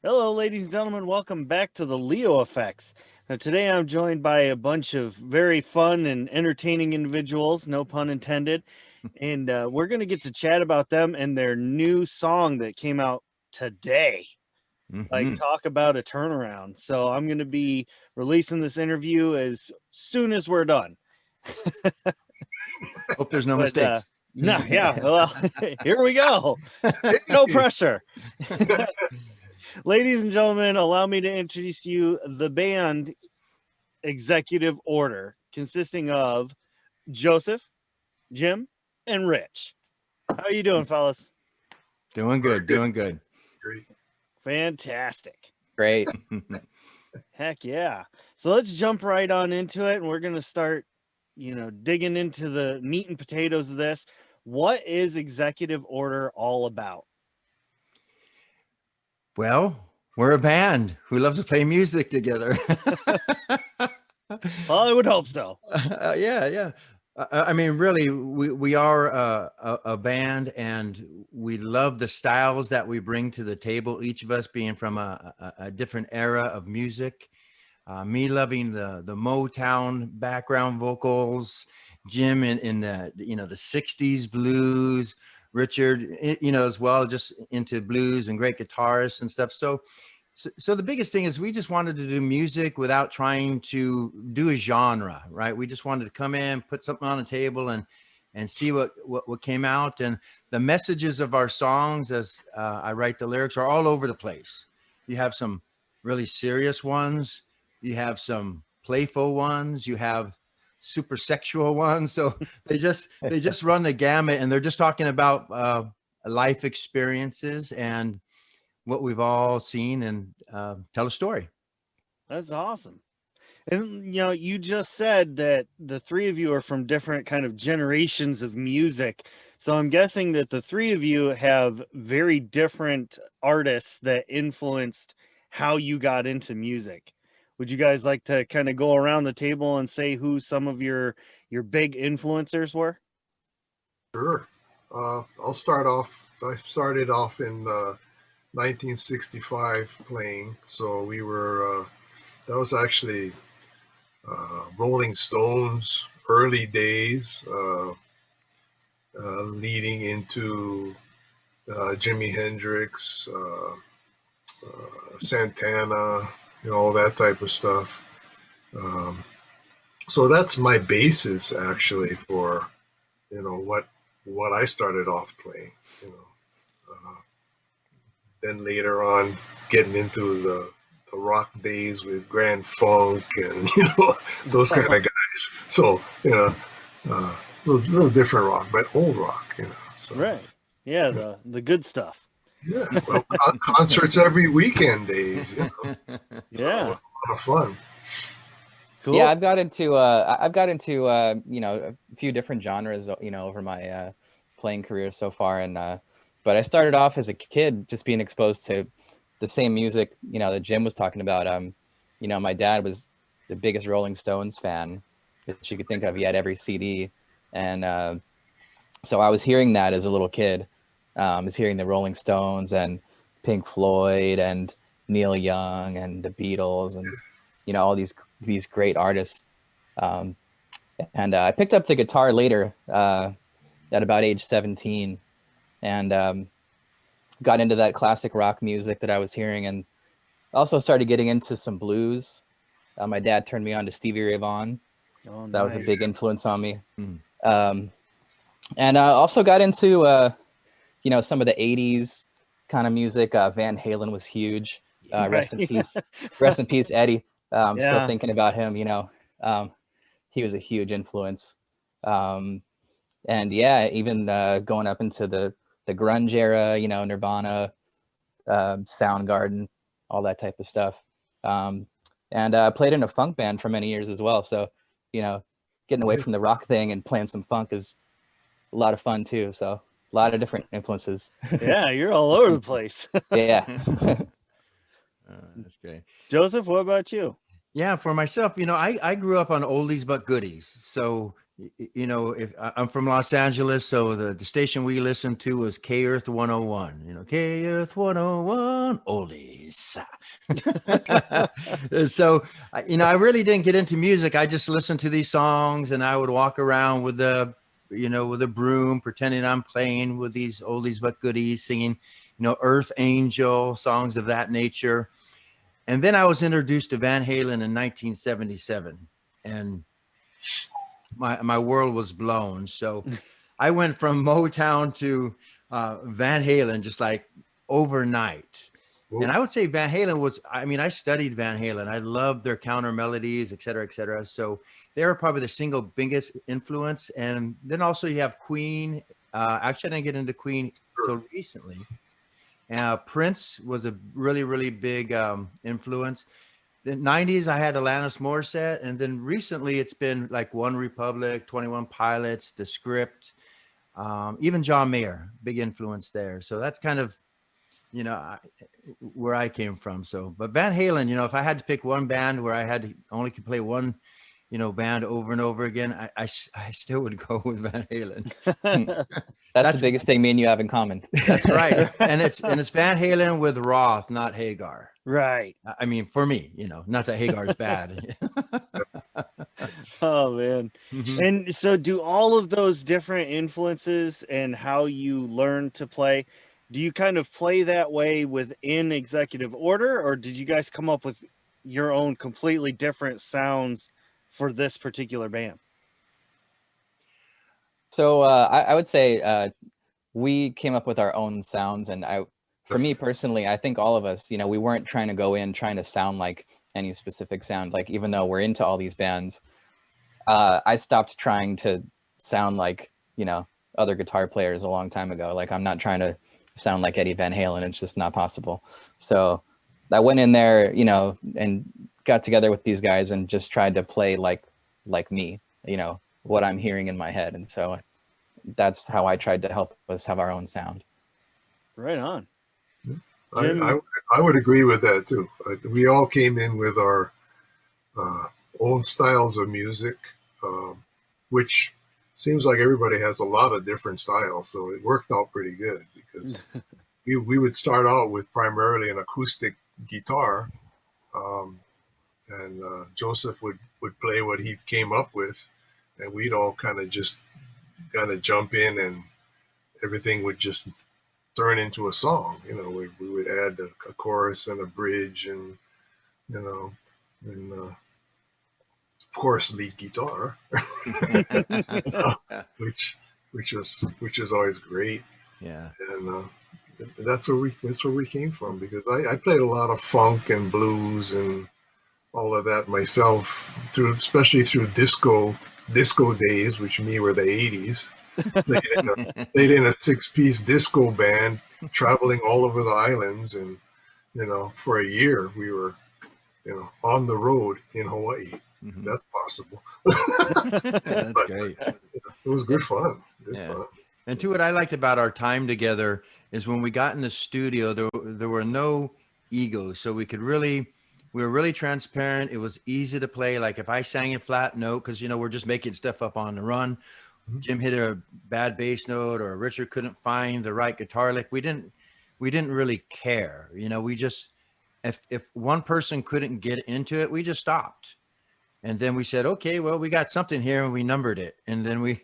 Hello, ladies and gentlemen. Welcome back to the Leo Effects. Now, today I'm joined by a bunch of very fun and entertaining individuals, no pun intended. And we're going to get to chat about them and their new song that came out today. Like, talk about a turnaround. So, I'm going to be releasing this interview as soon as we're done. Hope there's no But, mistakes. no, yeah, well, here we go. No pressure. Ladies and gentlemen, allow me to introduce you the band Executive Order, consisting of Joseph, Jim, and Rich. How are you doing, fellas? Doing good, doing good. Great. Fantastic. Great. Heck yeah. So let's jump right on into it, and we're going to start, digging into the meat and potatoes of this. What is Executive Order all about? Well, we're a band who love to play music together. Well, I would hope so. Yeah. I mean, really, we are a band, and we love the styles that we bring to the table. Each of us being from a different era of music. Me loving the Motown background vocals, Jim in the the '60s blues, Richard as well, just into blues and great guitarists and stuff. So the biggest thing is we just wanted to do music without trying to do a genre, right? We just wanted to come in, put something on the table, and see what came out. And the messages of our songs, as I write the lyrics, are all over the place. You have some really serious ones, you have some playful ones, you have super sexual ones. So they just run the gamut, and they're just talking about life experiences and what we've all seen, and tell a story. That's awesome. And you just said that the three of you are from different kind of generations of music. So I'm guessing that the three of you have very different artists that influenced how you got into music. Would you guys like to kind of go around the table and say who some of your big influencers were? Sure. I'll start off. I started off in 1965 playing. So we were, that was actually Rolling Stones early days, leading into Jimi Hendrix, Santana, all that type of stuff. So that's my basis actually for, what I started off playing, then later on getting into the rock days with Grand Funk and those kind of guys. So little different rock, but old rock. So Right. Yeah, the good stuff. yeah, well, concerts every weekend days. So Yeah. it was a lot of fun. Cool. Yeah, I've got into a few different genres over my playing career so far, and but I started off as a kid just being exposed to the same music that Jim was talking about. My dad was the biggest Rolling Stones fan that you could think of. He had every CD, and so I was hearing that as a little kid. I was hearing the Rolling Stones and Pink Floyd and Neil Young and the Beatles and all these great artists. And I picked up the guitar later at about age 17, and got into that classic rock music that I was hearing, and also started getting into some blues. My dad turned me on to Stevie Ray Vaughan. Oh, That was a nice. big influence on me. And also got into some of the 80s kind of music. Van Halen was huge. Rest in peace. Rest in peace, Eddie. Yeah. Still thinking about him, he was a huge influence. And yeah, even going up into the grunge era, Nirvana, Soundgarden, all that type of stuff. And I played in a funk band for many years as well. So, getting away from the rock thing and playing some funk is a lot of fun too. So a lot of different influences. Yeah, you're all over the place. Yeah. That's great. Joseph, what about you? Yeah, for myself, I grew up on oldies but goodies. So, you know, if I'm from Los Angeles, so the station we listened to was K Earth 101, you know, K Earth 101 oldies. So, you know, I really didn't get into music. I just listened to these songs and I would walk around with the, you know, with a broom, pretending I'm playing with these oldies but goodies, singing, you know, Earth Angel, songs of that nature. And then I was introduced to Van Halen in 1977. And my world was blown. So I went from Motown to Van Halen just like overnight. Whoa. And I would say Van Halen was, I mean, I studied Van Halen. I loved their counter melodies, et cetera, et cetera. So they were probably the single biggest influence. And then also you have Queen. Actually, I didn't get into Queen until recently. Prince was a really, really big influence. The 90s, I had Alanis Morissette, and then recently it's been like One Republic, 21 Pilots, The Script, even John Mayer, big influence there. So that's kind of, you know, where I came from. So, but Van Halen, you know, if I had to pick one band where I had to only could play one, you know, band over and over again, I still would go with Van Halen. That's the biggest thing me and you have in common. That's right. And it's Van Halen with Roth, not Hagar. Right. I mean, for me, you know, not that Hagar's bad. Oh man. Mhm. And so do all of those different influences and how you learn to play, do you kind of play that way within Executive Order, or did you guys come up with your own completely different sounds for this particular band? So I would say we came up with our own sounds, and for me personally, I think all of us, you know, we weren't trying to go in trying to sound like any specific sound. Like, even though we're into all these bands, I stopped trying to sound like, you know, other guitar players a long time ago. Like, I'm not trying to sound like Eddie Van Halen. It's just not possible. So I went in there, you know, and got together with these guys and just tried to play like me, you know, what I'm hearing in my head. And so that's how I tried to help us have our own sound. Right on. I would agree with that too. We all came in with our own styles of music, which seems like everybody has a lot of different styles. So it worked out pretty good because we would start out with primarily an acoustic guitar, and Joseph would play what he came up with, and we'd all kind of jump in, and everything would just turn into a song. You know, we would add a chorus and a bridge, and you know, and of course lead guitar, you know, which is always great. Yeah. And that's where we came from, because I played a lot of funk and blues and all of that myself, especially through disco days, which to me were the 80s. Played in a 6-piece disco band, traveling all over the islands, and you know, for a year we were, you know, on the road in Hawaii. Mhm. That's possible. That's But, great. it was good fun. Yeah. And too, what I liked about our time together is when we got in the studio, there were no egos, so we were really transparent. It was easy to play. Like if I sang a flat note, because you know we're just making stuff up on the run. Jim hit a bad bass note, or Richard couldn't find the right guitar lick. We didn't really care. You know, we just, if one person couldn't get into it, we just stopped. And then we said, okay, well, we got something here, and we numbered it. And then we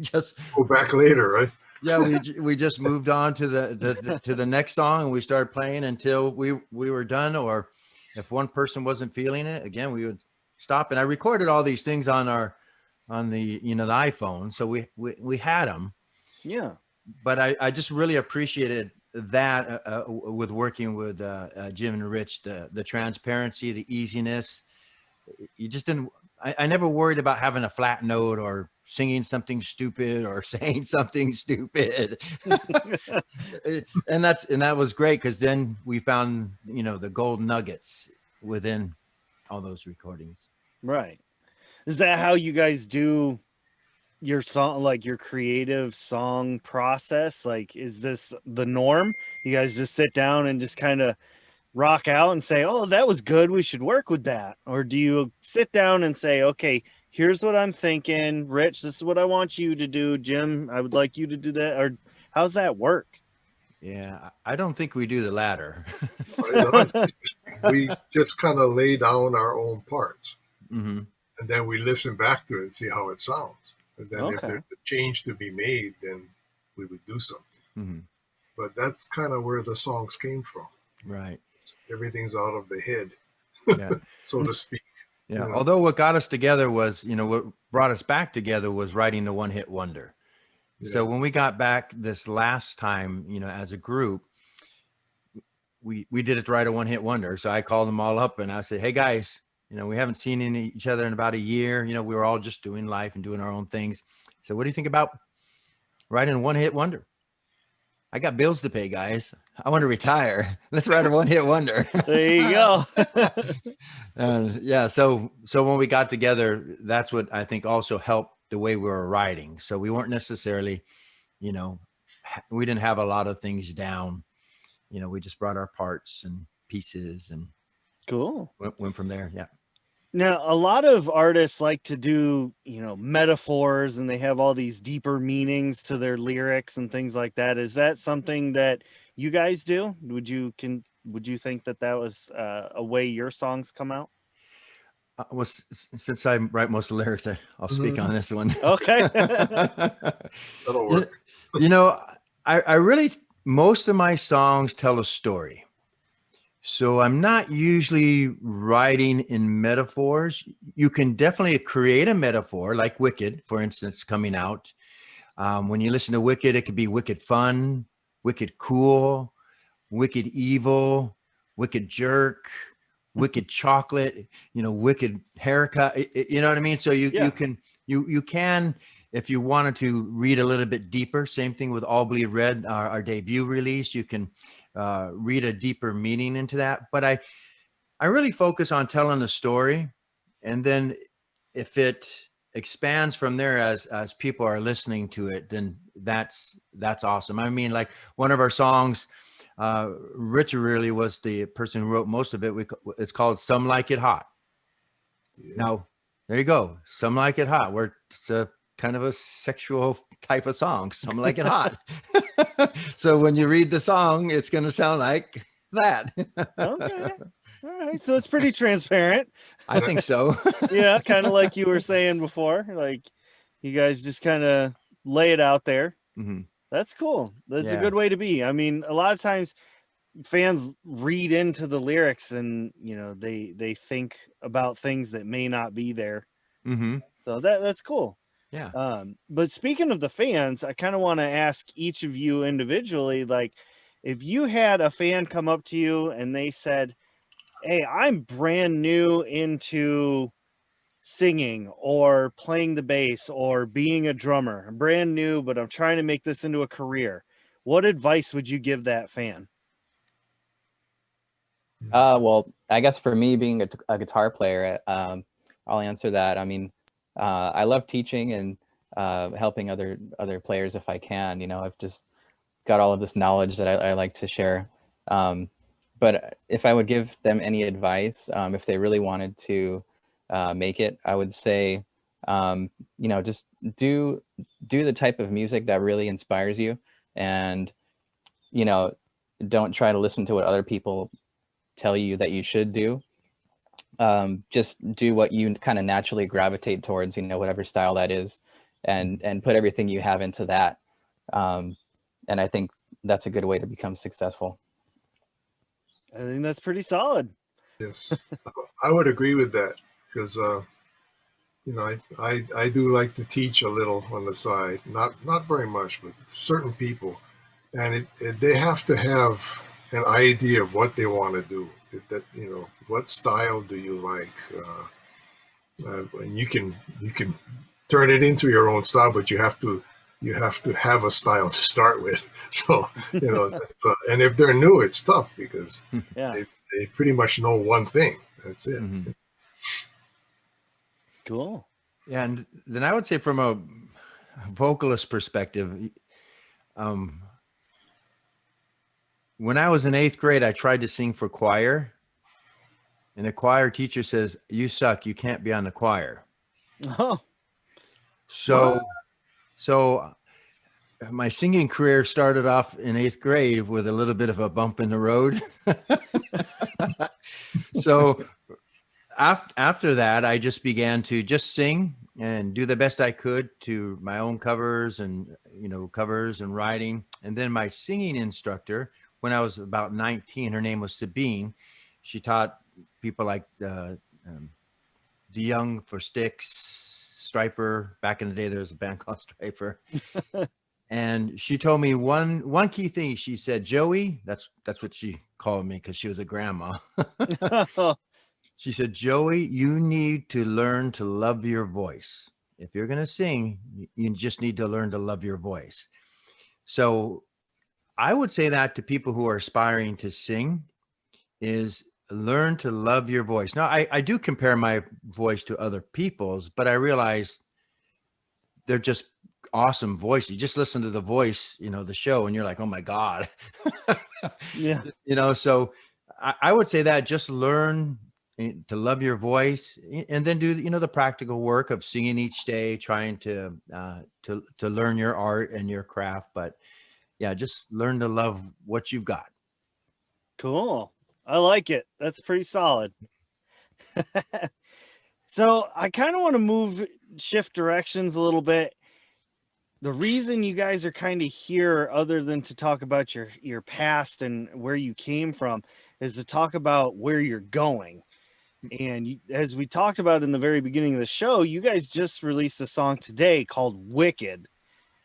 just Go back later, right? yeah, we just moved on to the next song, and we started playing until we were done. Or if one person wasn't feeling it, again, we would stop. And I recorded all these things on the, you know, the iPhone, so we had them. Yeah. But I just really appreciated that with working with Jim and Rich, the transparency, the easiness. You just didn't. I never worried about having a flat note or singing something stupid or saying something stupid. and that was great, because then we found, you know, the gold nuggets within all those recordings. Right. Is that how you guys do your song, like your creative song process? Like, is this the norm? You guys just sit down and just kind of rock out and say, oh, that was good, we should work with that? Or do you sit down and say, okay, here's what I'm thinking. Rich, this is what I want you to do. Jim, I would like you to do that. Or how's that work? Yeah, I don't think we do the latter. We just kind of lay down our own parts, Hmm. and then we listen back to it and see how it sounds. And then if Okay. there's a change to be made, then we would do something. Hmm. But that's kind of where the songs came from. Right. Everything's out of the head, Yeah. so to speak. Yeah. Yeah. Although what got us together was, what brought us back together was writing the One Hit Wonder. So Yeah. when we got back this last time, as a group, we did it to write a one hit wonder. So I called them all up and I said, hey guys, we haven't seen each other in about a year. We were all just doing life and doing our own things. So what do you think about writing a one hit wonder? I got bills to pay, guys. I want to retire. Let's write a one hit wonder. There you go. Yeah. So when we got together, that's what I think also helped the way we were writing. So we weren't necessarily, we didn't have a lot of things down. We just brought our parts and pieces and Cool. went from there. Yeah. Now, a lot of artists like to do, metaphors, and they have all these deeper meanings to their lyrics and things like that. Is that something that you guys do? Would you think that was a way your songs come out? Well, since I write most of the lyrics, I'll speak on this one. Okay. That'll work. I really, most of my songs tell a story. So I'm not usually writing in metaphors. You can definitely create a metaphor, like Wicked, for instance, coming out. When you listen to Wicked, it could be wicked fun, wicked cool, wicked evil, wicked jerk, wicked chocolate, wicked haircut. You know what I mean? So you can, if you wanted to read a little bit deeper, same thing with All Bleed Red, our debut release, you can read a deeper meaning into that. But I really focus on telling the story. And then if it expands from there as people are listening to it, then that's awesome. I mean, like one of our songs, Richard really was the person who wrote most of it. It's called Some Like It Hot. Yeah. Now, there you go. Some Like It Hot, where it's a kind of a sexual type of song. Some like it hot. So when you read the song, it's going to sound like that. Okay. All right. So it's pretty transparent. I think so. Yeah. Kind of like you were saying before, like you guys just kind of lay it out there. Mm-hmm. That's cool. That's a Yeah. good way to be. I mean, a lot of times fans read into the lyrics and, they think about things that may not be there. Mm-hmm. So that's cool. Yeah. But speaking of the fans, I kind of want to ask each of you individually, like, if you had a fan come up to you and they said, hey, I'm brand new into singing or playing the bass or being a drummer. I'm brand new, but I'm trying to make this into a career. What advice would you give that fan? Well, I guess for me being a guitar player, I'll answer that. I mean, I love teaching and helping other players if I can. I've just got all of this knowledge that I like to share. But if I would give them any advice, if they really wanted to make it, I would say, just do the type of music that really inspires you, and don't try to listen to what other people tell you that you should do. Just do what you kind of naturally gravitate towards, whatever style that is, and put everything you have into that. And I think that's a good way to become successful. I think that's pretty solid. Yes, I would agree with that because I do like to teach a little on the side, not very much, but certain people, and they have to have an idea of what they want to do. That what style do you like, and you can turn it into your own style, but you have to have a style to start with. So and if they're new, it's tough because they pretty much know one thing. That's it. Mm-hmm. Cool. Yeah, and then I would say from a vocalist perspective, when I was in 8th grade, I tried to sing for choir, and the choir teacher says, "You suck. You can't be on the choir." Oh, So, so my singing career started off in 8th grade with a little bit of a bump in the road. So after that, I just began to just sing and do the best I could to my own covers and, covers and writing. And then my singing instructor, when I was about 19, her name was Sabine. She taught people like DeYoung for Sticks, Striper. Back in the day, there was a band called Striper. And she told me one key thing. She said, Joey, that's what she called me because she was a grandma. She said, Joey, you need to learn to love your voice. If you're going to sing, you just need to learn to love your voice. So I would say that to people who are aspiring to sing is learn to love your voice. Now, I do compare my voice to other people's, but I realize they're just awesome voice. You just listen to The Voice, the show, and you're like, oh my God. yeah. So I would say that just learn to love your voice, and then do the practical work of singing each day, trying to learn your art and your craft. But yeah, just learn to love what you've got. Cool. I like it. That's pretty solid. So I kind of want to shift directions a little bit. The reason you guys are kind of here, other than to talk about your past and where you came from, is to talk about where you're going. And as we talked about in the very beginning of the show, you guys just released a song today called Wicked.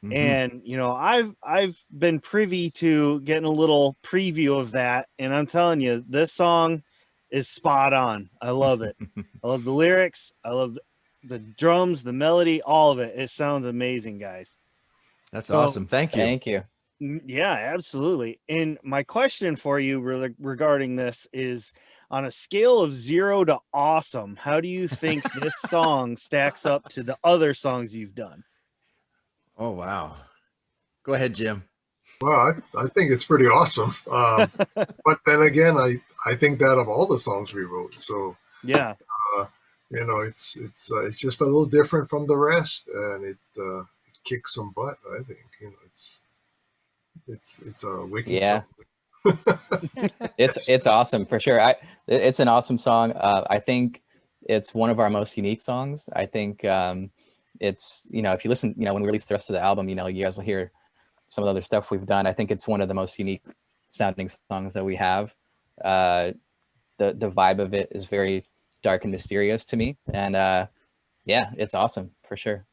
Mm-hmm. And I've been privy to getting a little preview of that, and I'm telling you, this song is spot on. I love it. I love the lyrics. I love the drums, the melody, all of it. It sounds amazing, guys. That's awesome. Thank you. Thank you. Yeah, absolutely. And my question for you regarding this is, on a scale of 0 to awesome, how do you think this song stacks up to the other songs you've done? Oh, wow. Go ahead, Jim. Well, I think it's pretty awesome. But then again, I think that of all the songs we wrote. So yeah, it's just a little different from the rest, and it kicks some butt. I think it's a wicked song. It's awesome for sure. It's an awesome song. I think it's one of our most unique songs. I think it's, if you listen, when we release the rest of the album, you guys will hear some of the other stuff we've done. I think it's one of the most unique sounding songs that we have. The vibe of it is very dark and mysterious to me, and yeah, it's awesome for sure.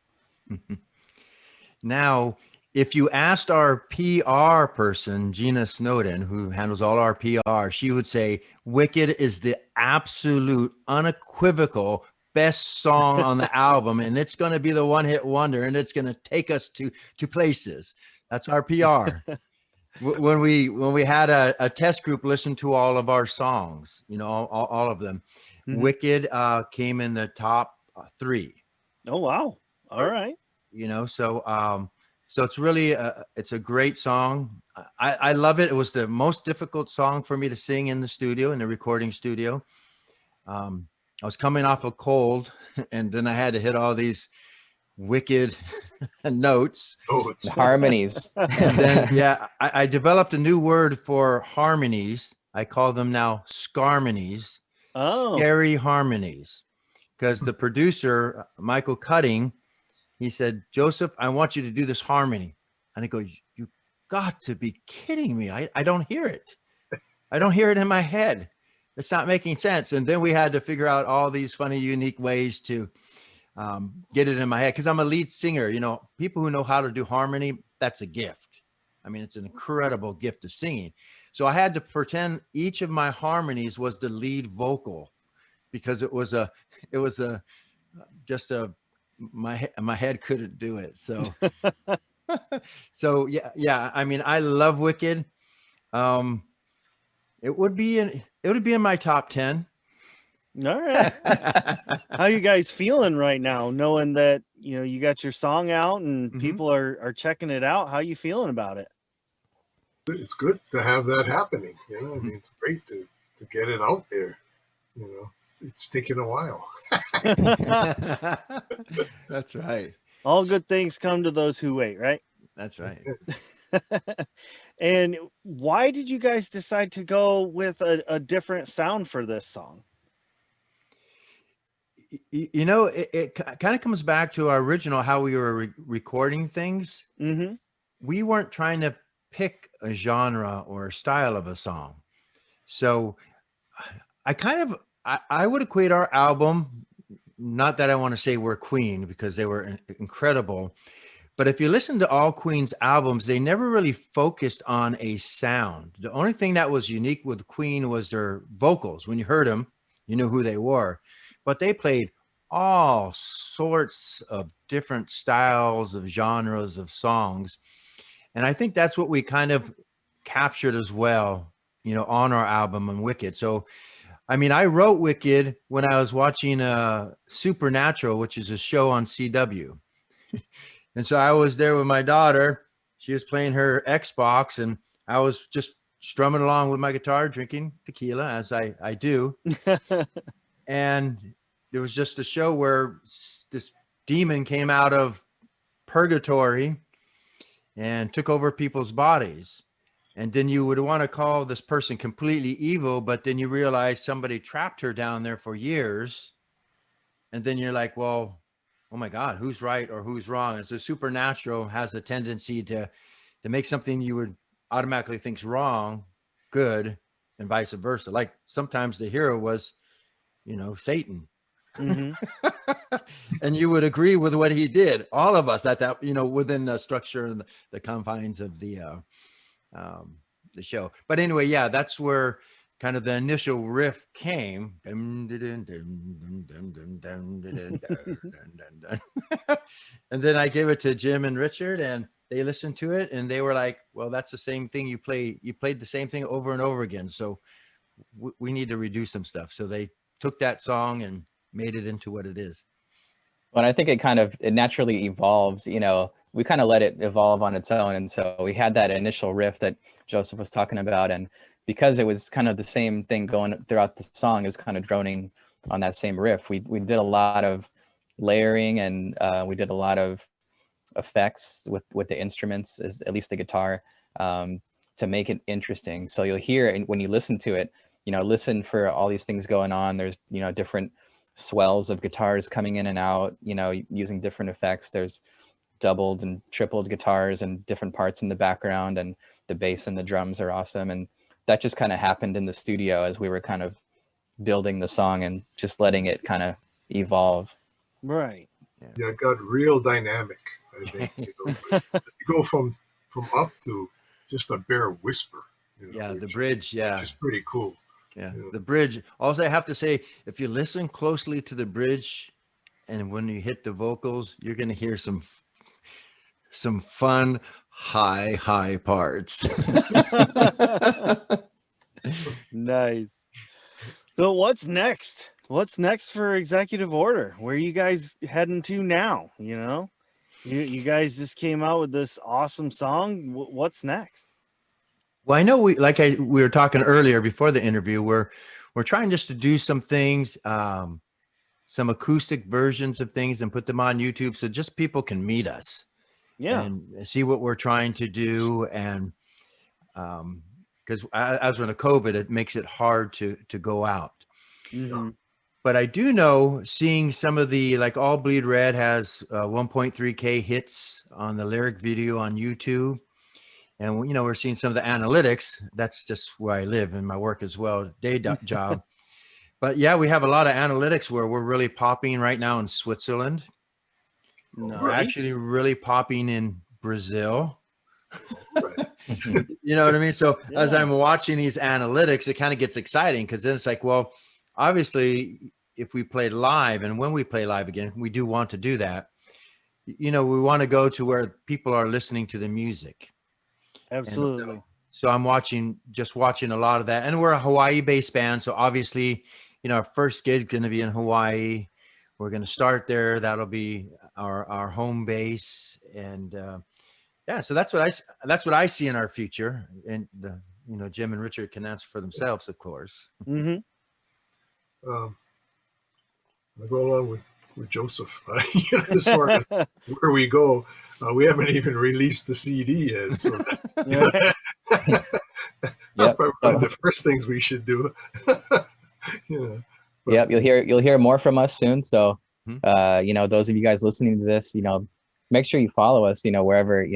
Now, if you asked our PR person, Gina Snowden, who handles all our PR, she would say Wicked is the absolute unequivocal best song on the album, and it's going to be the one-hit wonder, and it's going to take us to places. That's our PR. When we had a test group listen to all of our songs, all of them, mm-hmm. Wicked came in the top 3. Oh, wow. All right. So it's really it's a great song. I love it. It was the most difficult song for me to sing in the studio, in the recording studio. I was coming off a cold, and then I had to hit all these wicked notes. Harmonies. And then, I developed a new word for harmonies. I call them now scarmonies. Scary harmonies. Because the producer, Michael Cutting, he said, Joseph, I want you to do this harmony. And I go, you got to be kidding me. I don't hear it. I don't hear it in my head. It's not making sense. And then we had to figure out all these funny, unique ways to get it in my head. Because I'm a lead singer. People who know how to do harmony, that's a gift. I mean, it's an incredible gift of singing. So I had to pretend each of my harmonies was the lead vocal, because my head couldn't do it. So, yeah. I mean, I love Wicked. It would be in my top 10. All right. How you guys feeling right now, knowing that, you got your song out and mm-hmm. people are checking it out? How you feeling about it? It's good to have that happening. I mean, it's great to get it out there. it's taken a while. That's right. All good things come to those who wait, right? That's right. And why did you guys decide to go with a different sound for this song? You know, it kind of comes back to our original, how we were recording things. Mm-hmm. We weren't trying to pick a genre or a style of a song. So I would equate our album, not that I want to say we're Queen because they were incredible, but if you listen to all Queen's albums, they never really focused on a sound. The only thing that was unique with Queen was their vocals. When you heard them, you knew who they were, but they played all sorts of different styles of genres of songs. And I think that's what we kind of captured as well, you know, on our album on Wicked. So, I mean, I wrote Wicked when I was watching Supernatural, which is a show on CW. And so I was there with my daughter. She was playing her Xbox, and I was just strumming along with my guitar, drinking tequila, as I do. And there was just a show where this demon came out of purgatory and took over people's bodies. And then you would want to call this person completely evil, but then you realize somebody trapped her down there for years. And then you're like, well, oh my God, who's right or who's wrong? And so Supernatural has a tendency to make something you would automatically think's wrong, good, and vice versa. Like sometimes the hero was, you know, Satan. Mm-hmm. And you would agree with what he did. All of us at that, you know, within the structure and the confines of the show. But anyway, yeah, that's where kind of the initial riff came. And then I gave it to Jim and Richard, and they listened to it, and they were like, well, that's the same thing you played the same thing over and over again. So we need to redo some stuff. So they took that song and made it into what it is. Well, I think it naturally evolves, you know, we kind of let it evolve on its own. And so we had that initial riff that Joseph was talking about. And because it was kind of the same thing going throughout the song, it was kind of droning on that same riff. We did a lot of layering, and we did a lot of effects with the instruments, at least the guitar, to make it interesting. So you'll hear, and when you listen to it, you know, listen for all these things going on. There's, you know, different swells of guitars coming in and out, you know, using different effects. There's doubled and tripled guitars and different parts in the background, and the bass and the drums are awesome. And that just kind of happened in the studio as we were kind of building the song and just letting it kind of evolve. Right. Yeah, it got real dynamic, I think. You go from up to just a bare whisper. You know, Yeah, the bridge. Yeah, it's pretty cool. Yeah, the bridge. Also, I have to say, if you listen closely to the bridge, and when you hit the vocals, you're going to hear some fun high parts. Nice. So what's next? What's next for Executive Order? Where are you guys heading to now? You know, you guys just came out with this awesome song. What's next? Well, I know we were talking earlier before the interview, we're trying just to do some things, some acoustic versions of things, and put them on YouTube so just people can meet us. Yeah. And see what we're trying to do. And because as we're in COVID, it makes it hard to go out. Mm-hmm. But I do know, seeing some of the, like All Bleed Red has 1.3K hits on the lyric video on YouTube. And, you know, we're seeing some of the analytics. That's just where I live in my work as well, day job. But yeah, we have a lot of analytics where we're really popping right now in Switzerland. Nice. We're actually really popping in Brazil. You know what I mean? So Yeah. as I'm watching these analytics, it kind of gets exciting, because then it's like, well, obviously, if we play live, and when we play live again, we do want to do that. You know, we want to go to where people are listening to the music. Absolutely. And so I'm watching a lot of that. And we're a Hawaii-based band, so obviously, you know, our first gig is going to be in Hawaii. We're going to start there. That'll be our home base. And yeah, so that's what I see in our future. And you know, Jim and Richard can answer for themselves, of course. Mm-hmm. I go along with Joseph. As far as where we go, we haven't even released the CD yet, so that's probably one of the first things we should do. Yep, you'll hear more from us soon. So, those of you guys listening to this, make sure you follow us. Wherever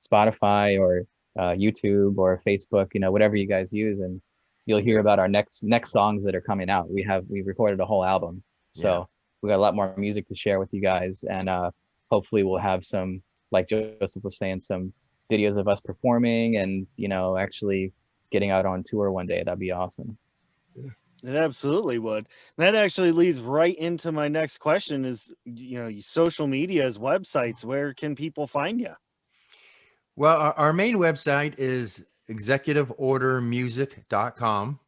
Spotify or YouTube or Facebook, whatever you guys use, and you'll hear about our next songs that are coming out. We recorded a whole album, so we got a lot more music to share with you guys, and hopefully we'll have some, like Joseph was saying, some videos of us performing and actually getting out on tour one day. That'd be awesome. It absolutely would. That actually leads right into my next question is, social medias, websites, where can people find you? Well, our main website is executiveordermusic.com.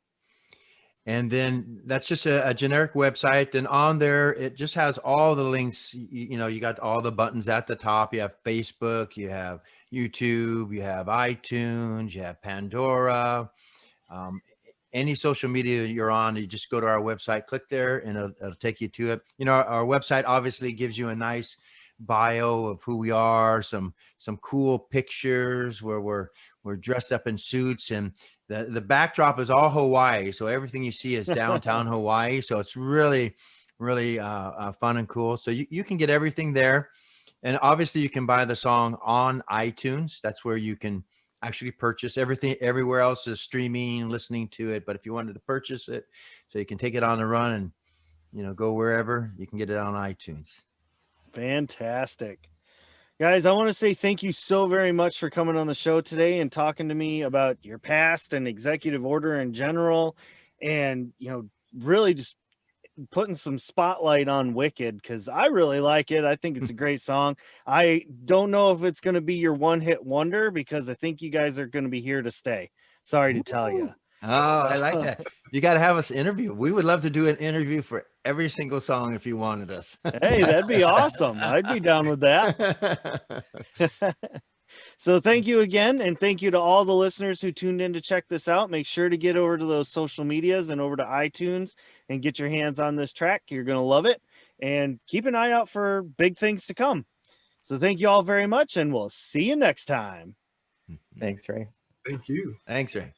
And then that's just a generic website. Then on there, it just has all the links. You got all the buttons at the top. You have Facebook, you have YouTube, you have iTunes, you have Pandora. Any social media you're on, you just go to our website, click there, and it'll take you to it. Our website obviously gives you a nice bio of who we are, some cool pictures where we're dressed up in suits, and the backdrop is all Hawaii, so everything you see is downtown Hawaii. So it's really fun and cool. So you can get everything there, and obviously you can buy the song on iTunes. That's where you can actually purchase everything. Everywhere else is streaming, listening to it. But if you wanted to purchase it so you can take it on the run and go wherever, you can get it on iTunes. Fantastic. Guys, I want to say thank you so very much for coming on the show today and talking to me about your past and Executive Order in general, and really just putting some spotlight on Wicked, because I really like it. I think it's a great song. I don't know if it's going to be your one-hit wonder, because I think you guys are going to be here to stay. Sorry to tell you. Oh, I like that. You got to have us interview. We would love to do an interview for every single song if you wanted us. Hey, that'd be awesome. I'd be down with that. So thank you again, and thank you to all the listeners who tuned in to check this out. Make sure to get over to those social medias and over to iTunes and get your hands on this track. You're going to love it, and keep an eye out for big things to come. So thank you all very much, and we'll see you next time. Thanks, Ray. Thank you. Thanks, Ray.